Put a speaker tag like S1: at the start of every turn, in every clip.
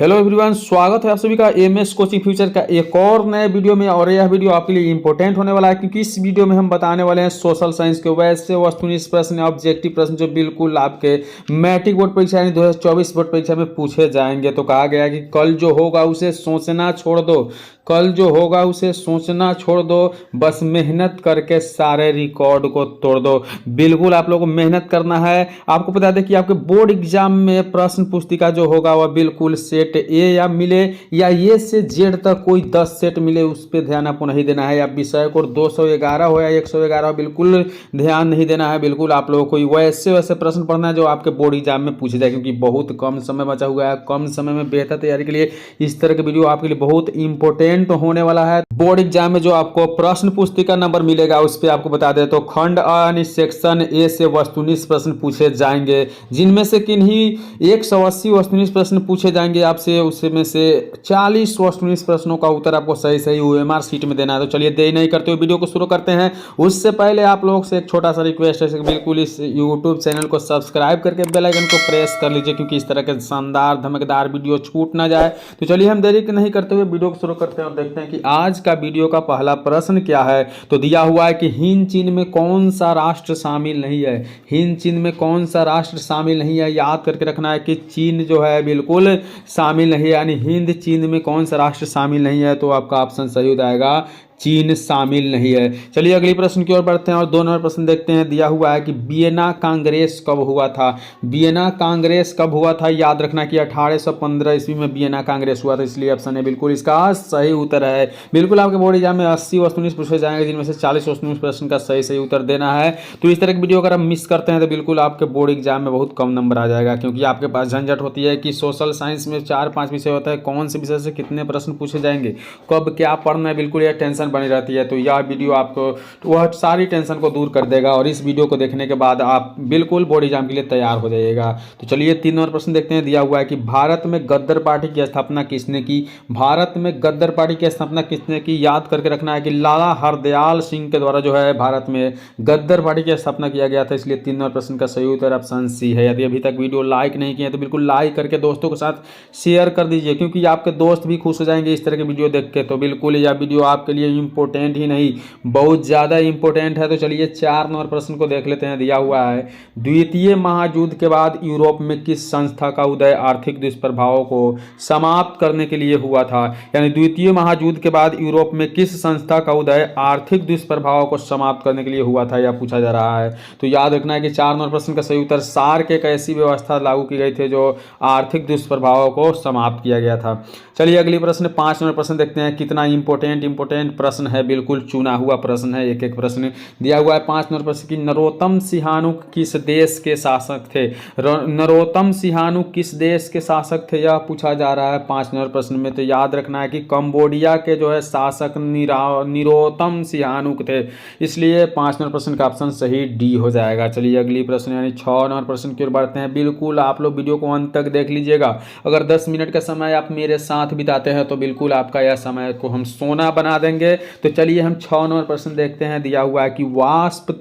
S1: Hello everyone, स्वागत है आप सभी का एमएस कोचिंग फ्यूचर का एक और नए वीडियो में। और यह वीडियो आपके लिए इंपॉर्टेंट होने वाला है क्योंकि इस वीडियो में हम बताने वाले हैं सोशल साइंस के वैसे वस्तुनिष्ठ प्रश्न, ऑब्जेक्टिव प्रश्न जो बिल्कुल आपके मैट्रिक बोर्ड परीक्षा यानी 2024 बोर्ड परीक्षा में पूछे जाएंगे। तो कहा गया है कि कल जो होगा उसे सोचना छोड़ दो, कल जो होगा उसे सोचना छोड़ दो, बस मेहनत करके सारे रिकॉर्ड को तोड़ दो। बिल्कुल आप लोगों को मेहनत करना है। आपको बता दें कि आपके बोर्ड एग्जाम में प्रश्न पुस्तिका जो होगा वह बिल्कुल सेट ए या मिले या ए से जेड तक कोई 10 सेट मिले, उस पर ध्यान आपको नहीं देना है। या विषय को 211 हो या 111 हो, बिल्कुल ध्यान नहीं देना है। बिल्कुल आप लोगों को वैसे वैसे प्रश्न पढ़ना है जो आपके बोर्ड एग्जाम में पूछे जाए, क्योंकि बहुत कम समय बचा हुआ है। कम समय में बेहतर तैयारी के लिए इस तरह के वीडियो आपके लिए बहुत इंपॉर्टेंट होने वाला है। बोर्ड एग्जाम में जो आपको प्रश्न पुस्तिका नंबर मिलेगा उस पर आपको बता दें तो खंड यानी सेक्शन ए से वस्तुनिष्ठ प्रश्न पूछे जाएंगे, जिनमें से किन्हीं 180 वस्तुनिष्ठ प्रश्न पूछे जाएंगे आपसे। उसमें से 40 वस्तुनिष्ठ प्रश्नों का उत्तर आपको सही सही ओएमआर शीट में देना है। तो चलिए देरी नहीं करते हुए वीडियो को शुरू करते हैं। उससे पहले आप लोग से एक छोटा सा रिक्वेस्ट है कि बिल्कुल इस यूट्यूब चैनल को सब्सक्राइब करके बेल आइकन को प्रेस कर लीजिए, क्योंकि इस तरह के शानदार धमकदार वीडियो छूट ना जाए। तो चलिए हम देरी नहीं करते हुए वीडियो को शुरू करते हैं और देखते हैं कि आज का वीडियो का पहला प्रश्न क्या है। तो दिया हुआ है कि हिंद चीन में कौन सा राष्ट्र शामिल नहीं है। हिंद चीन में कौन सा राष्ट्र शामिल नहीं है, याद करके रखना है कि चीन जो है बिल्कुल शामिल नहीं है, यानी हिंद चीन में कौन सा राष्ट्र शामिल नहीं है। तो आपका ऑप्शन सही हो जाएगा, चीन शामिल नहीं है। चलिए अगली प्रश्न की ओर बढ़ते हैं और 2 नंबर प्रश्न देखते हैं। दिया हुआ है कि वियना कांग्रेस कब हुआ था। वियना कांग्रेस कब हुआ था, याद रखना कि 1815 ईस्वी में वियना कांग्रेस हुआ था, इसलिए ऑप्शन है बिल्कुल इसका सही उत्तर है। बिल्कुल आपके बोर्ड एग्जाम में 80 वस्तुनिष्ठ पूछे जाएंगे, जिनमें से 40 वस्तुनिष्ठ प्रश्न का सही सही उत्तर देना है। तो इस तरह की वीडियो अगर आप मिस करते हैं तो बिल्कुल आपके बोर्ड एग्जाम में बहुत कम नंबर आ जाएगा, क्योंकि आपके पास झंझट होती है कि सोशल साइंस में 4-5 विषय होता है, कौन से विषय से कितने प्रश्न पूछे जाएंगे, कब क्या पढ़ना है, बिल्कुल यह टेंशन बनी रहती है। तो यह वीडियो आपको वह सारी टेंशन को दूर कर देगा और इस वीडियो को देखने के बाद आप बिल्कुल बोर्ड एग्जाम के लिए तैयार हो जाइएगा। तो चलिए 3 नंबर प्रश्न देखते हैं। दिया हुआ है कि भारत में गद्दर पार्टी की स्थापना किसने की। भारत में गद्दर पार्टी की स्थापना किसने की, याद करके रखना है कि लाला हरदयाल सिंह के द्वारा जो है भारत में गद्दर पार्टी की स्थापना किया गया था, इसलिए 3 नंबर प्रश्न का सही उत्तर ऑप्शन सी है। यदि अभी तक वीडियो लाइक नहीं किए तो बिल्कुल लाइक करके दोस्तों के साथ शेयर कर दीजिए, क्योंकि आपके दोस्त भी खुश हो जाएंगे इस तरह के वीडियो देख के। तो बिल्कुल यह वीडियो आपके लिए इंपॉर्टेंट ही नहीं, बहुत ज्यादा इंपॉर्टेंट है। तो चलिए 4 नंबर प्रश्न को देख लेते हैं। दिया हुआ है द्वितीय महायुद्ध के बाद यूरोप में किस संस्था का उदय आर्थिक दुष्प्रभावों को समाप्त करने के लिए हुआ था। यानी द्वितीय महायुद्ध के बाद यूरोप में किस संस्था का उदय आर्थिक दुष्प्रभावों को समाप्त करने के लिए हुआ था, यह पूछा जा रहा है। तो याद रखना है कि 4 नंबर प्रश्न का सही उत्तर सार्क एक ऐसी व्यवस्था लागू की गई थी जो आर्थिक दुष्प्रभावों को समाप्त किया गया था। चलिए अगली प्रश्न 5 नंबर प्रश्न देखते हैं। कितना इंपॉर्टेंट प्रश्न है, बिल्कुल चुना हुआ प्रश्न है। एक एक प्रश्न दिया हुआ है। 5 नंबर प्रश्न की नरोत्तम सिहानुक किस देश के शासक थे। नरोत्तम सिहानुक किस देश के शासक थे, यह पूछा जा रहा है 5 नंबर प्रश्न में। तो याद रखना है कि कंबोडिया के जो है शासक नरोत्तम सिहानुक थे, इसलिए 5 नंबर प्रश्न का ऑप्शन सही डी हो जाएगा। चलिए अगली प्रश्न यानी 6 नंबर प्रश्न की ओर बढ़ते हैं। बिल्कुल आप लोग वीडियो को अंत तक देख लीजिएगा। अगर 10 मिनट का समय आप मेरे साथ बिताते हैं तो बिल्कुल आपका यह समय को हम सोना बना देंगे। तो चलिए हम 6 नंबर प्रश्न देखते हैं। दिया हुआ है कि वाष्प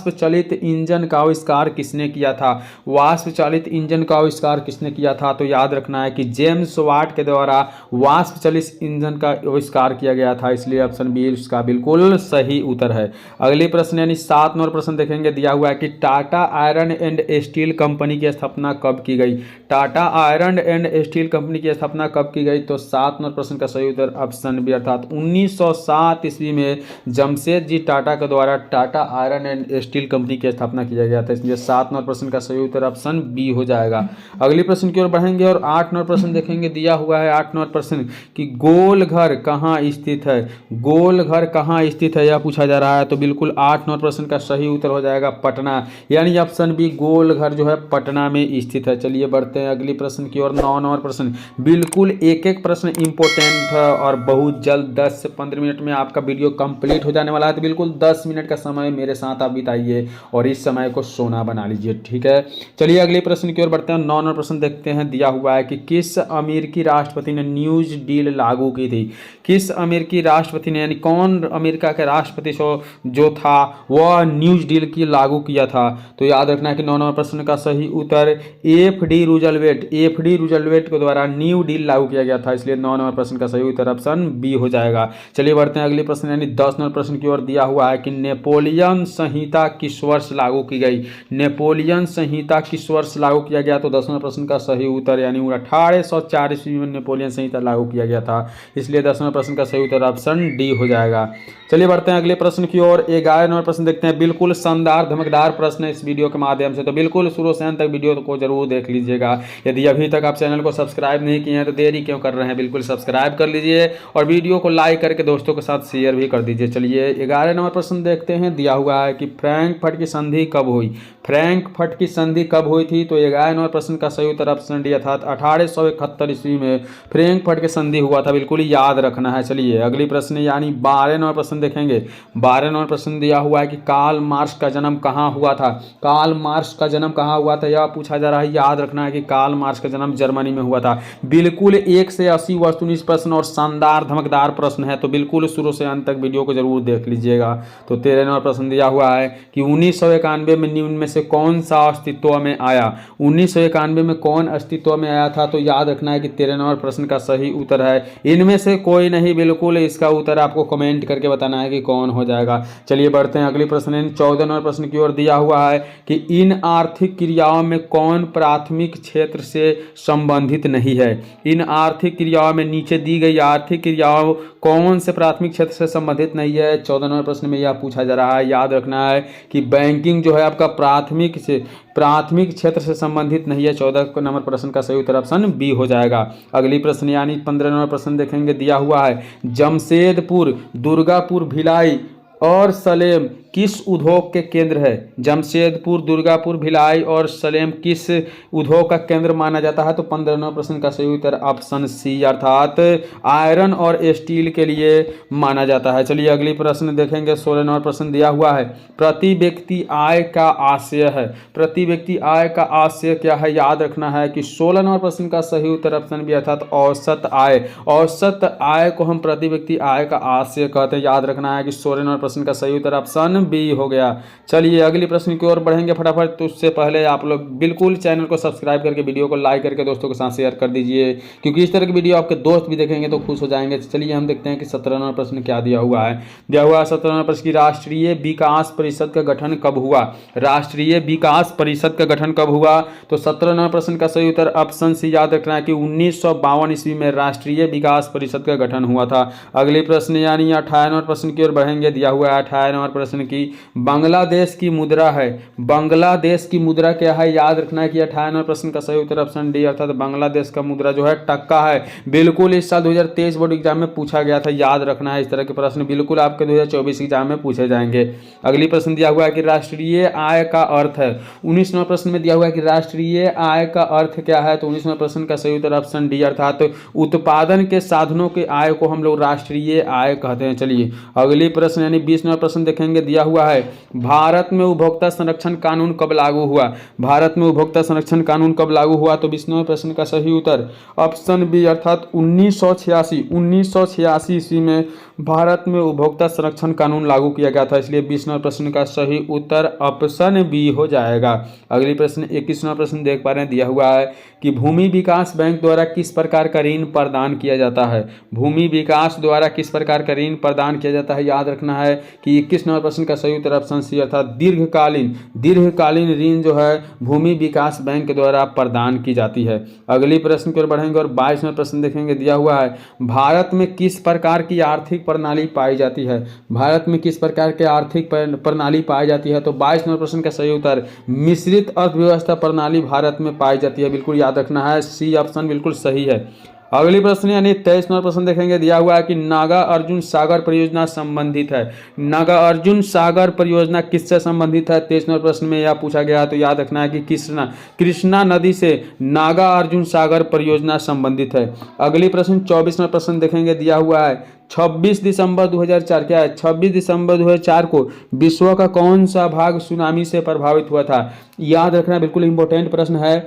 S1: चलित इंजन का आविष्कार किसने किया था। वाष्प चालित इंजन का आविष्कार किसने किया था, तो याद रखना है कि जेम्स वाट के द्वारा वाष्प चालित इंजन का आविष्कार किया गया था, इसलिए ऑप्शन बी इसका बिल्कुल सही उत्तर है। अगले प्रश्न यानी 7 नंबर प्रश्न देखेंगे। दिया हुआ है कि Tata iron and steel company की स्थापना कब की गई। Tata iron and steel company की स्थापना कब की गई, तो 7 नंबर प्रश्न का सही उत्तर ऑप्शन बी अर्थात 1907 ईस्वी में जमशेदजी टाटा के द्वारा Tata iron and steel company की स्थापना किया गया था, इसलिए 7 नंबर प्रश्न का सही उत्तर ऑप्शन बी हो जाएगा। अगले प्रश्न की ओर बढ़ेंगे और 8 नंबर प्रश्न देखेंगे। दिया हुआ है 8 नंबर प्रश्न कि गोल घर कहाँ स्थित है। गोल घर कहाँ स्थित है, यह पूछा जा रहा है। तो बिल्कुल 8 नंबर प्रश्न का सही उत्तर हो जाएगा पटना, यानी ऑप्शन बी गोल घर जो है पटना में स्थित है। चलिए बढ़ते हैं अगली प्रश्न की ओर। 9 नंबर प्रश्न बिल्कुल एक एक प्रश्न इंपॉर्टेंट है और बहुत जल्द 10 से 15 मिनट में आपका वीडियो कंप्लीट हो जाने वाला है। तो बिल्कुल 10 मिनट का समय मेरे साथ आप बिताइए और इस समय को सोना बना लीजिए, ठीक है। चलिए अगले प्रश्न की ओर बढ़ते हैं। 9 नंबर प्रश्न देखते हैं। दिया हुआ है कि किस अमेरिकी राष्ट्रपति ने न्यूज डील लागू की थी। किस अमेरिकी राष्ट्रपति ने, यानी कौन अमेरिका के राष्ट्रपति जो था वह न्यूज डील की लागू किया था। तो याद रखना है कि 9 नंबर प्रश्न का सही उत्तर एफ.डी. रूजवेल्ट के द्वारा न्यू डील लागू किया गया था, इसलिए 9 नंबर प्रश्न का सही उत्तर ऑप्शन बी हो जाएगा। चलिए बढ़ते हैं अगले प्रश्न यानी 10 नंबर प्रश्न की ओर। दिया हुआ है कि नेपोलियन संहिता किस वर्ष लागू की गई। नेपोलियन संहिता किस वर्ष लागू किया गया। तो 10 नंबर प्रश्न का सही उत्तर यानी 1804 ईस्वी में नेपोलियन संहिता लागू किया गया था, इसलिए 10 नंबर प्रश्न का सही उत्तर ऑप्शन डी हो जाएगा। चलिए बढ़ते हैं अगले प्रश्न की ओर। 11 नंबर प्रश्न देखते हैं। बिल्कुल शानदार धमकदार प्रश्न है इस वीडियो के माध्यम से, तो बिल्कुल शुरू से अंत तक वीडियो को जरूर देख लीजिएगा। यदि अभी तक आप चैनल को सब्सक्राइब नहीं किए हैं तो देरी क्यों कर रहे हैं, बिल्कुल सब्सक्राइब कर लीजिए और वीडियो को लाइक करके दोस्तों के साथ शेयर भी कर दीजिए। चलिए 11 नंबर प्रश्न देखते हैं। दिया हुआ है कि फ्रैंकफर्ट की संधि कब हुई। फ्रैंकफर्ट की संधि कब हुई थी। तो 11 नंबर प्रश्न का सही उत्तर ऑप्शन डी अर्थात 1871 ईस्वी में फ्रैंकफर्ट की संधि हुआ था, बिल्कुल याद रखना है। चलिए अगली प्रश्न यानी 12 नंबर प्रश्न देखेंगे। 12 नंबर प्रश्न दिया हुआ है कि कार्ल मार्क्स का जन्म कहाँ हुआ था। कार्ल मार्क्स का जन्म कहाँ हुआ था यह पूछा जा रहा है। याद रखना है कि कार्ल मार्क्स का जन्म जर्मनी में हुआ था। बिल्कुल 1 से 80 वस्तुनिष्ठ प्रश्न और शानदार धमकदार प्रश्न है, तो बिल्कुल शुरू से अंत तक वीडियो को जरूर देख लीजिएगा। तो 13 नंबर प्रश्न दिया हुआ है कि 1991 में निम्न में से कौन सा अस्तित्व में आया। 1991 में कौन अस्तित्व में आया था। तो याद रखना है कि 13 नंबर प्रश्न का सही उत्तर है इनमें से कोई नहीं, बिल्कुल इसका उत्तर आपको कमेंट करके बताना है कि कौन हो जाएगा। चलिए बढ़ते हैं अगले प्रश्न 14 नंबर प्रश्न की ओर। दिया हुआ है कि इन आर्थिक क्रियाओं में कौन प्राथमिक क्षेत्र से संबंधित नहीं है। इन आर्थिक क्रियाओं में नीचे दी गई आर्थिक क्रियाओं कौन से प्राथमिक क्षेत्र से संबंधित नहीं है। 14 नंबर प्रश्न में यह पूछा जा रहा है। याद रखना है कि बैंकिंग जो है आपका प्राथमिक क्षेत्र से संबंधित नहीं है। 14 नंबर प्रश्न का सही उत्तर ऑप्शन बी हो जाएगा। अगली प्रश्न यानी 15 नंबर प्रश्न देखेंगे। दिया हुआ है जमशेदपुर, दुर्गापुर, भिलाई और सलेम किस उद्योग के केंद्र है। जमशेदपुर, दुर्गापुर, भिलाई और सलेम किस उद्योग का केंद्र माना जाता है। तो 15 नंबर प्रश्न का सही उत्तर ऑप्शन सी अर्थात आयरन और स्टील के लिए माना जाता है। चलिए अगली प्रश्न देखेंगे। 16 नंबर प्रश्न दिया हुआ है प्रति व्यक्ति आय का आशय है। प्रति व्यक्ति आय का आशय क्या है। याद रखना है कि 16 नंबर प्रश्न का सही उत्तर ऑप्शन बी अर्थात औसत आय। औसत आय को हम प्रति व्यक्ति आय का आशय कहते हैं। याद रखना है कि 16 नंबर प्रश्न का सही उत्तर ऑप्शन बी हो गया। चलिए अगली प्रश्न की ओर बढ़ेंगे फटाफट। तो उससे पहले आप लोग बिल्कुल चैनल को सब्सक्राइब करके वीडियो को लाइक करके दोस्तों के साथ शेयर कर दीजिए, क्योंकि इस तरह की वीडियो आपके दोस्त भी देखेंगे तो खुश हो जाएंगे। चलिए हम देखते हैं कि 17 नंबर प्रश्न क्या दिया हुआ है। दिया हुआ है 17 नंबर प्रश्न की राष्ट्रीय विकास परिषद का गठन कब हुआ। राष्ट्रीय विकास परिषद का गठन कब हुआ। तो 17 नंबर प्रश्न का सही उत्तर ऑप्शन सी याद रखना है कि 1952 ईस्वी में राष्ट्रीय विकास परिषद का गठन हुआ था। अगले प्रश्न यानी 18 नंबर प्रश्न की ओर बढ़ेंगे। दिया हुआ है 18 नंबर प्रश्न की बांग्लादेश की मुद्रा है। बांग्लादेश की मुद्रा क्या है। याद रखना है कि 18 नंबर प्रश्न का सही उत्तर ऑप्शन डी अर्थात बांग्लादेश का मुद्रा जो है टक्का है। बिल्कुल इस साल 2023 बोर्ड एग्जाम में पूछा गया था। याद रखना है इस तरह के प्रश्न बिल्कुल आपके 2024 एग्जाम में पूछे जाएंगे। अगली प्रश्न दिया हुआ है कि राष्ट्रीय आय का अर्थ है। 19 नंबर प्रश्न में दिया हुआ है कि राष्ट्रीय आय का अर्थ क्या है। तो 19 नंबर प्रश्न का सही उत्तर ऑप्शन डी अर्थात उत्पादन के साधनों के आय को हम लोग राष्ट्रीय आय कहते हैं। चलिए अगली प्रश्न यानी 20 नंबर प्रश्न देखेंगे। दिया हुआ है भारत में उपभोक्ता संरक्षण कानून कब लागू हुआ। भारत में उपभोक्ता संरक्षण कानून कब लागू हुआ। तो 20 नंबर प्रश्न का सही उत्तर ऑप्शन बी अर्थात 1986 ईस्वी में भारत में उपभोक्ता संरक्षण कानून लागू किया गया था, इसलिए 20 नंबर प्रश्न का सही उत्तर ऑप्शन बी हो जाएगा। अगली प्रश्न 21 नंबर प्रश्न देख पा रहे हैं। दिया हुआ है कि भूमि विकास बैंक द्वारा किस प्रकार का ऋण प्रदान किया जाता है। भूमि विकास द्वारा किस प्रकार का ऋण प्रदान किया जाता है। याद रखना है कि 21 नंबर प्रश्न का सही उत्तर ऑप्शन सी अर्थात दीर्घकालीन ऋण जो है भूमि विकास बैंक के द्वारा प्रदान की जाती है। अगली प्रश्न की ओर बढ़ेंगे और 22 नंबर प्रश्न देखेंगे। दिया हुआ है भारत में किस प्रकार की आर्थिक प्रणाली पाई जाती है। भारत में किस प्रकार के आर्थिक प्रणाली पाई जाती है। तो 22 नंबर प्रश्न का सही उत्तर मिश्रित अर्थव्यवस्था प्रणाली भारत में पाई जाती है। बिल्कुल याद रखना है सी ऑप्शन बिल्कुल सही है। अगली प्रश्न यानी 23 नंबर प्रश्न देखेंगे, दिया हुआ है कि नागा अर्जुन सागर परियोजना संबंधित है। नागा अर्जुन सागर परियोजना किससे संबंधित है? 23 नंबर प्रश्न में यह पूछा गया, तो याद रखना है कि कृष्णा नदी से नागा अर्जुन सागर परियोजना संबंधित है। अगली प्रश्न 24 नंबर प्रश्न देखेंगे, दिया हुआ है 26 दिसंबर 2004, क्या है 26 दिसंबर 2004 को विश्व का कौन सा भाग सुनामी से प्रभावित हुआ था? याद रखना, बिल्कुल इंपॉर्टेंट प्रश्न है।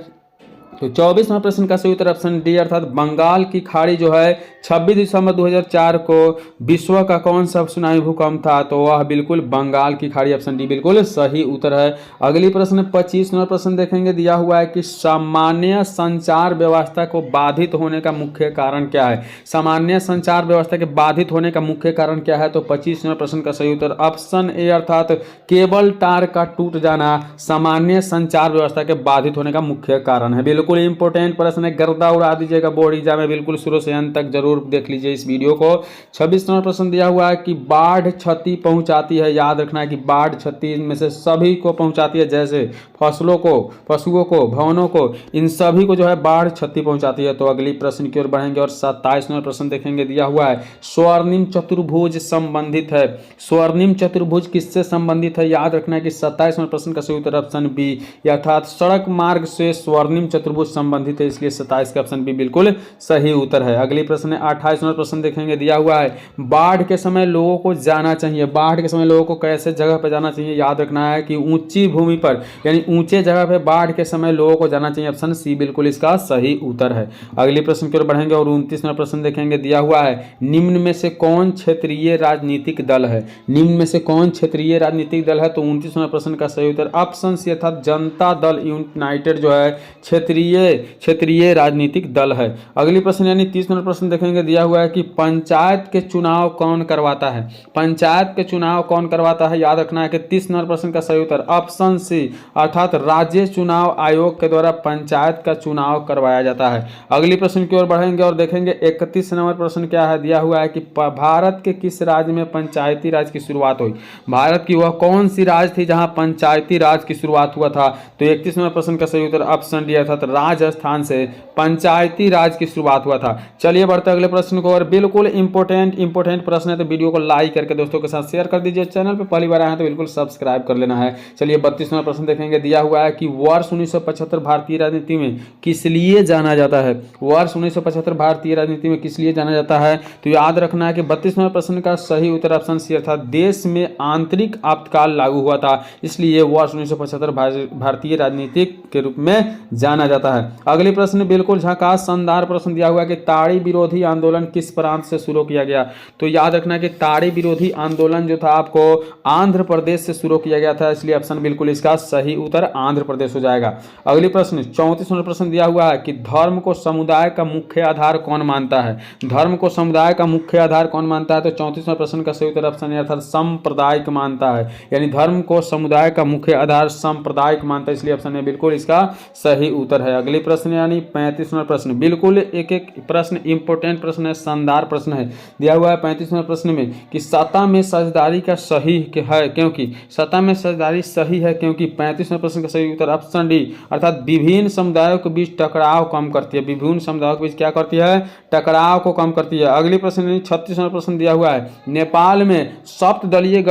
S1: तो 24वां प्रश्न का सही उत्तर ऑप्शन डी अर्थात बंगाल की खाड़ी जो है 26 दिसंबर 2004 को विश्व का कौन सा सुनामी भूकंप था? तो वह बिल्कुल बंगाल की खाड़ी, ऑप्शन डी बिल्कुल सही उत्तर है। अगली प्रश्न 25 नंबर प्रश्न देखेंगे, दिया हुआ है कि सामान्य संचार व्यवस्था को बाधित होने का मुख्य कारण क्या है? सामान्य संचार व्यवस्था के बाधित होने का मुख्य कारण क्या है? तो 25 नंबर प्रश्न का सही उत्तर ऑप्शन ए अर्थात केबल टार का टूट जाना सामान्य संचार व्यवस्था के बाधित होने का मुख्य कारण है। बिल्कुल इंपॉर्टेंट प्रश्न है, गर्दा उड़ा दीजिएगा बोर्ड एग्जाम में, बिल्कुल शुरू से अंत तक जरूर देख लीजिए इस वीडियो को। 26 नंबर प्रश्न दिया हुआ है कि बाढ़ क्षति पहुंचाती है। याद रखना है कि बाढ़ क्षति इनमें से सभी को पहुंचाती है, जैसे फसलों को, पशुओं को, भवनों को, इन सभी को जो है बाढ़ क्षति पहुंचाती है। तो अगली प्रश्न की ओर बढ़ेंगे और 27 नंबर प्रश्न देखेंगे, दिया हुआ है स्वर्णिम चतुर्भुज संबंधित है। स्वर्णिम चतुर्भुज किससे संबंधित है? याद रखना है कि 27 नंबर प्रश्न का सही उत्तर ऑप्शन बी अर्थात सड़क मार्ग से स्वर्णिम चतुर्भुज संबंधित है, इसलिए 27 का ऑप्शन बी बिल्कुल सही उत्तर है। अगली प्रश्न 28 नंबर प्रश्न देखेंगे, दिया हुआ है बाढ़ के समय लोगों को जाना चाहिए। बाढ़ के समय लोगों को कैसे जगह पर जाना चाहिए? याद रखना है कि ऊंची भूमि पर यानी ऊंचे जगह पे बाढ़ के समय लोगों को जाना चाहिए, ऑप्शन सी बिल्कुल इसका सही उत्तर है। अगली प्रश्न की ओर बढ़ेंगे और 29 नंबर प्रश्न देखेंगे, दिया हुआ है निम्न में से कौन क्षेत्रीय राजनीतिक दल है? निम्न में से कौन क्षेत्रीय राजनीतिक दल है? तो 29 नंबर प्रश्न का सही उत्तर ऑप्शन सी अर्थात जनता दल यूनाइटेड जो है क्षेत्रीय राजनीतिक दल है। अगली प्रश्न यानी 30 नंबर प्रश्न देखेंगे, दिया हुआ है कि पंचायत के चुनाव कौन करवाता है? पंचायत के चुनाव कौन करवाता है? याद रखना है कि 30 नंबर प्रश्न का सही उत्तर ऑप्शन सी अर्थात राज्य चुनाव आयोग के द्वारा पंचायत का चुनाव करवाया जाता है। अगली प्रश्न की ओर बढ़ेंगे और देखेंगे 31 नंबर प्रश्न क्या है? दिया हुआ है कि भारत के किस राज्य में पंचायती राज की शुरुआत हुई? भारत की वह कौन सी राज्य थी जहां पंचायती राज की शुरुआत हुआ था? तो 31 नंबर प्रश्न का सही उत्तर ऑप्शन डी अर्थात राजस्थान से पंचायती राज की शुरुआत हुआ था। चलिए बढ़ते अगले प्रश्न को और बिल्कुल इंपॉर्टेंट प्रश्न है, तो वीडियो को लाइक करके दोस्तों के साथ शेयर कर दीजिए। चैनल पर पहली बार आए हैं तो बिल्कुल सब्सक्राइब कर लेना है। चलिए 32 नंबर प्रश्न देखेंगे, दिया हुआ है कि वर्ष 1975 भारतीय राजनीति में किस लिए जाना जाता है? वर्ष 1975 भारतीय राजनीति में किस लिए जाना जाता है? तो याद रखना है कि 32 नंबर प्रश्न का सही उत्तर ऑप्शन सी अर्थात देश में आंतरिक आपातकाल लागू हुआ था, इसलिए वर्ष 1975 भारतीय राजनीति के रूप में जाना जाता है। अगले प्रश्न बिल्कुल झकास शानदार प्रश्न दिया हुआ है कि ताड़ी विरोधी आंदोलन किस प्रांत से शुरू किया गया? तो याद रखना है कि ताड़ी विरोधी आंदोलन जो था आपको आंध्र प्रदेश से शुरू किया गया था, इसलिए ऑप्शन बिल्कुल इसका सही उत्तर आंध्र प्रदेश हो जाएगा। अगली प्रश्न 34 नंबर प्रश्न दिया हुआ है कि धर्म को समुदाय का मुख्य आधार कौन मानता है? धर्म को समुदाय का मुख्य आधार कौन मानता है? तो 34 नंबर प्रश्न का सही उत्तर ऑप्शन ए अर्थात सांप्रदायिक मानता है, यानी धर्म को समुदाय का मुख्य आधार सांप्रदायिक मानता है, इसलिए ऑप्शन ए बिल्कुल इसका सही उत्तर है। अगली प्रश्न यानी 35 नंबर प्रश्न बिल्कुल एक प्रश्न इंपॉर्टेंट प्रश्न है, शानदार प्रश्न है। दिया हुआ है 35 नंबर प्रश्न में कि सत्ता में साझेदारी का सही है क्योंकि सत्ता में साझेदारी सही है क्योंकि 35 नंबर प्रश्न का सही उत्तर ऑप्शन डी अर्थात विभिन्न समुदायों के बीच टकराव कम करती है। विभिन्न समुदायों के बीच क्या करती है? टकराव को कम करती है। अगली प्रश्न 36 नंबर प्रश्न दिया हुआ है नेपाल में सप्तदलीय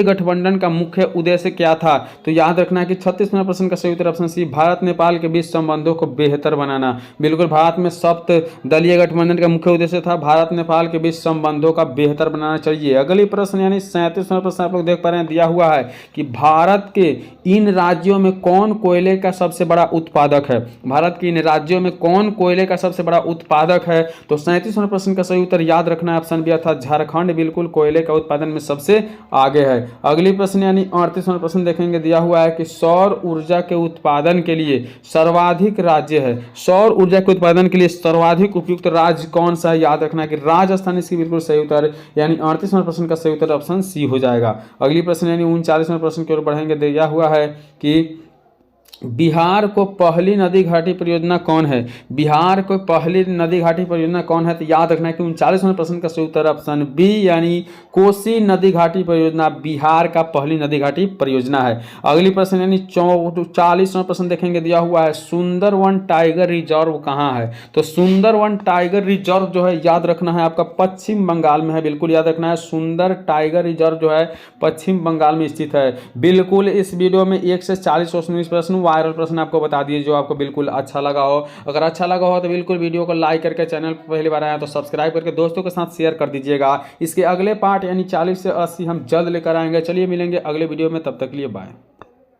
S1: गठबंधन का मुख्य उद्देश्य क्या था? तो याद रखना है कि 36 नंबर प्रश्न का सही उत्तर ऑप्शन सी भारत नेपाल के बीच संबंधों को बेहतर बनाना। बिल्कुल भारत में सप्तदलीय गठबंधन का मुख्य उद्देश्य था भारत नेपाल के बीच संबंधों का बेहतर बनाना चाहिए। अगली प्रश्न यानी 37 नंबर प्रश्न आप लोग देख पा रहे हैं, दिया हुआ है कि भारत के इन राज्यों में कौन कोयले का सबसे बड़ा उत्पादक है? भारत के इन राज्यों में कौन कोयले का सबसे बड़ा उत्पादक है? तो 37 नंबर प्रश्न का सही उत्तर याद रखना है ऑप्शन बी अर्थात झारखंड बिल्कुल कोयले का उत्पादन में सबसे आगे है। अगली प्रश्न यानी 38 नंबर प्रश्न देखेंगे, दिया हुआ है कि सौर ऊर्जा के उत्पादन के लिए सर्वाधिक राज्य है। सौर ऊर्जा के उत्पादन के लिए सर्वाधिक उपयुक्त राज्य कौन सा है? याद रखना है कि राजस्थान इसकी बिल्कुल सही उत्तर यानी 38 नंबर प्रश्न का सही उत्तर ऑप्शन सी हो जाएगा। अगली प्रश्न यानी 39 नंबर प्रश्न की ओर बढ़ेंगे, दिया हुआ है कि बिहार को पहली नदी घाटी परियोजना कौन है? बिहार को पहली नदी घाटी परियोजना कौन है? तो याद रखना है कि 39वें प्रश्न का सही उत्तर ऑप्शन बी यानी कोसी नदी घाटी परियोजना बिहार का पहली नदी घाटी परियोजना है। अगली प्रश्न यानी 40वां प्रश्न देखेंगे, दिया हुआ है सुंदरवन टाइगर रिजर्व कहाँ है? तो सुंदरवन टाइगर रिजर्व जो है याद रखना है आपका पश्चिम बंगाल में है, बिल्कुल याद रखना है। सुंदर टाइगर रिजर्व जो है पश्चिम बंगाल में स्थित है। बिल्कुल इस वीडियो में 1 से 40 प्रश्न वायरल प्रश्न आपको बता दिए जो आपको बिल्कुल अच्छा लगा हो। अगर अच्छा लगा हो तो बिल्कुल वीडियो को लाइक करके, चैनल पर पहली बार आया तो सब्सक्राइब करके दोस्तों के साथ शेयर कर दीजिएगा। इसके अगले पार्ट यानी 40 से 80 हम जल्द लेकर आएंगे। चलिए मिलेंगे अगले वीडियो में, तब तक के लिए बाय।